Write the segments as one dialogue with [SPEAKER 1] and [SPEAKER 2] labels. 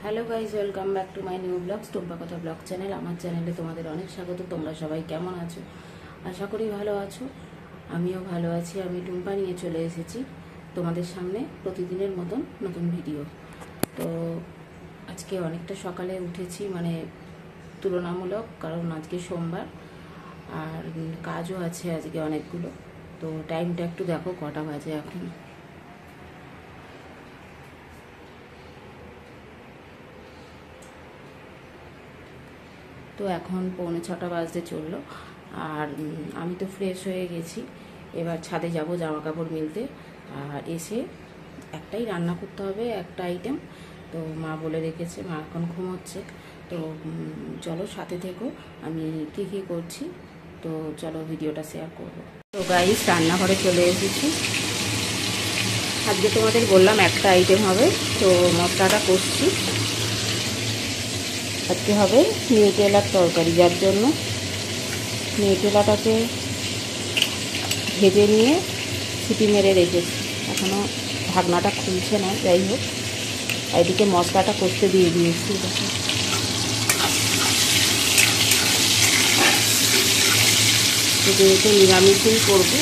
[SPEAKER 1] Hello guys, welcome back to my new vlogs Tumpa Kotha vlog channel. আমার চ্যানেলে তোমাদের অনেক স্বাগত। তোমরা সবাই কেমন আছো? আশা করি ভালো আছো। আমিও ভালো আছি। আমি টুম্পা নিয়ে চলে এসেছি তোমাদের সামনে প্রতিদিনের মতন নতুন ভিডিও। তো আজকে অনেকটা সকালে উঠেছি, মানে তুলনামূলক, কারণ আজকে সোমবার আর কাজও আছে আজকে অনেকগুলো। তো টাইমটা একটু দেখো কটা বাজে এখন। তো এখন 6:45 বাজতে চললো। আর আমি তো ফ্রেশ হয়ে গেছি, এবার ছাদে যাব জামা কাপড় মিলতে। আর এসে একটাই রান্না করতে হবে, একটা আইটেম। তো মা বলে রেখেছে, মা এখন ঘুমোচ্ছে। তো চলো সাথে থেকো, আমি কী কী করছি। তো চলো ভিডিওটা শেয়ার করব। তো গাইস, রান্নাঘরে চলে এসেছি। আজকে তোমাদের বললাম একটা আইটেম হবে, তো মশলাটা কষছি। আজকে হবে নিউটেলার তরকারি, যার জন্য নিউটেলাটাকে ভেজে নিয়ে সিটি মেরে রেখেছি। এখনও ঢাকনাটা খুলছে না, যাই হোক। এদিকে মশলাটা কষতে দিয়ে দিয়েছি। দেখো, যেহেতু নিরামিষই করবো,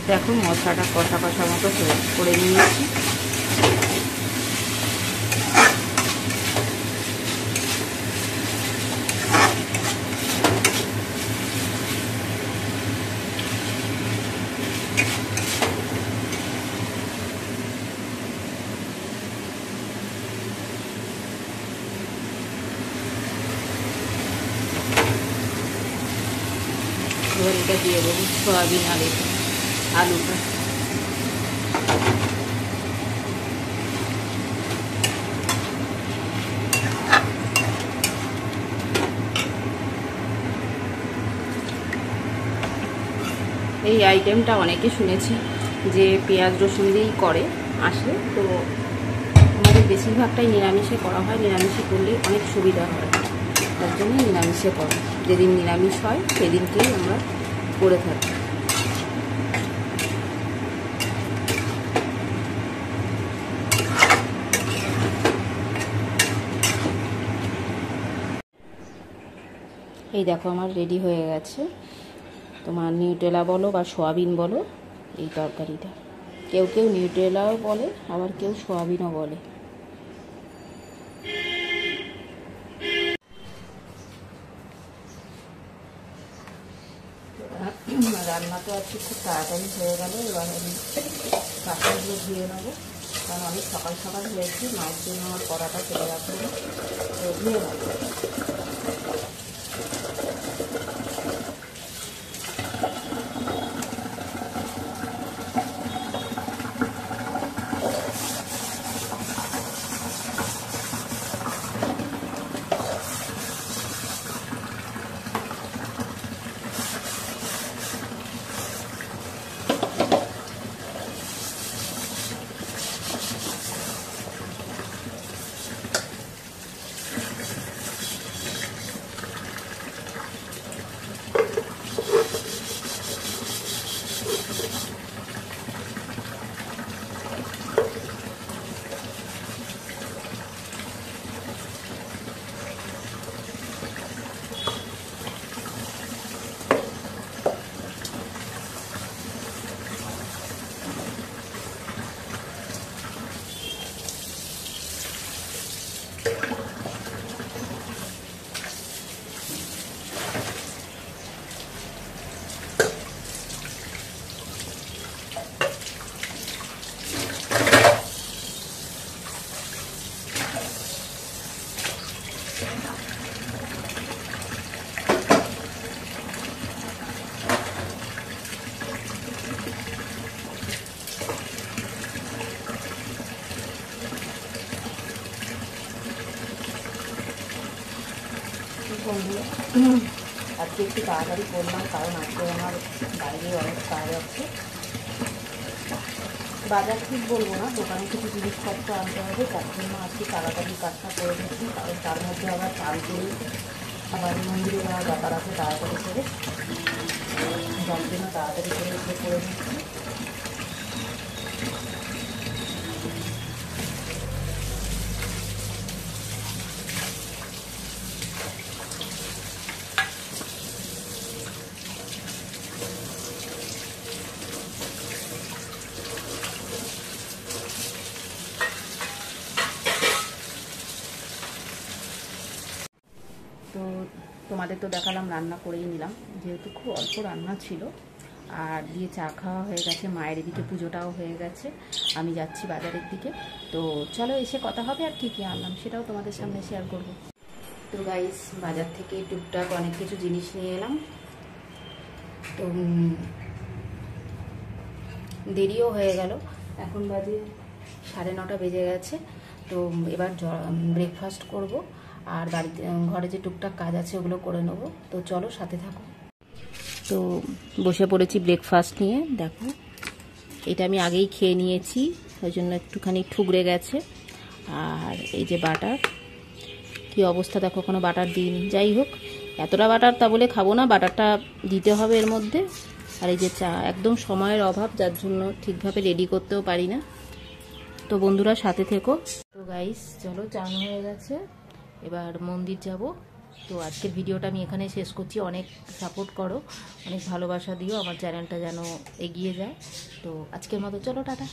[SPEAKER 1] দেখো মশলাটা কষা কষা মতো করে নিয়েছি। এবার এটা দিয়ে দেবো সয়াবিন আর আলুটা। এই আইটেমটা অনেকে শুনেছি যে পেঁয়াজ রসুন দিয়েই করে আসলে, তো আমাদের বেশিরভাগটাই নিরামিষে করা হয়। নিরামিষে করলে অনেক সুবিধা হয়, তার জন্য নিরামিষে করা। যেদিন নিরামিষ হয় সেদিনকেই আমরা করে থাকি। এই দেখো আমার রেডি হয়ে গেছে। তোমার নিউটেলা বলো বা সোয়াবিন বলো, এই তরকারিটা কেউ কেউ নিউটেলাও বলে, আবার কেউ সোয়াবিনও বলে। রান্না তো আজকে খুব তাড়াতাড়ি হয়ে গেল। এবার আমি বাসনগুলো ধুয়ে নেবো, কারণ অনেক সকাল সকাল হয়েছে। মায়ের জন্য আমার কড়াটা চলে রাখবো না, তো ধুয়ে নেবো। আজকে একটু তাড়াতাড়ি করলাম, কারণ আজকে আমার বাইরে অনেক কাজ আছে। বাজার ঠিক বলবো না, দোকানে কিছু জিনিসপত্র আনতে হবে, তার জন্য আজকে তাড়াতাড়ি কাজটা করে নিচ্ছি। কারণ তার মধ্যে আবার চাল করি, আবার মন্দিরে যাওয়ার ব্যাপার আছে, তাড়াতাড়ি করে যার জন্য তাড়াতাড়ি করে এগুলো করে নিচ্ছি। তো তোমাদের তো দেখালাম, রান্না করেই নিলাম, যেহেতু খুব অল্প রান্না ছিল। আর দিয়ে চা খাওয়া হয়ে গেছে, মায়ের এদিকে পুজোটাও হয়ে গেছে, আমি যাচ্ছি বাজারের দিকে। তো চলো এসে কথা হবে, আর কী কী আনলাম সেটাও তোমাদের সামনে শেয়ার করব। তো গাইস, বাজার থেকে টুকটাক অনেক কিছু জিনিস নিয়ে এলাম। তো দেরিও হয়ে গেল, এখন বাজে 9:30 বেজে গেছে। তো এবার ব্রেকফাস্ট করব, আর বাড়িতে ঘরে যে টুকটাক কাজ আছে ওগুলো করে নেব। তো চলো সাথে থাকো। তো বসে পড়েছি ব্রেকফাস্ট নিয়ে। দেখো, এটা আমি আগেই খেয়ে নিয়েছি, ওই জন্য একটুখানি ঠুকরে গেছে। আর এই যে বাটার, কি অবস্থা দেখো, কোনো বাটার দিন। যাই হোক, এতটা বাটার তা বলে খাবো না, বাটারটা দিতে হবে এর মধ্যে। আর এই যে চা, একদম সময়ের অভাব, যার জন্য ঠিকভাবে রেডি করতেও পারি না। তো বন্ধুরা সাথে থেকো। তো গাইস চলো, চান হয়ে গেছে, এবার মন্দির যাব। তো আজকের ভিডিওটা আমি এখানে শেষ করছি। অনেক সাপোর্ট করো, অনেক ভালোবাসা দিও, আমার চ্যানেলটা যেন এগিয়ে যায়। তো আজকের মতো চলো, টাটা।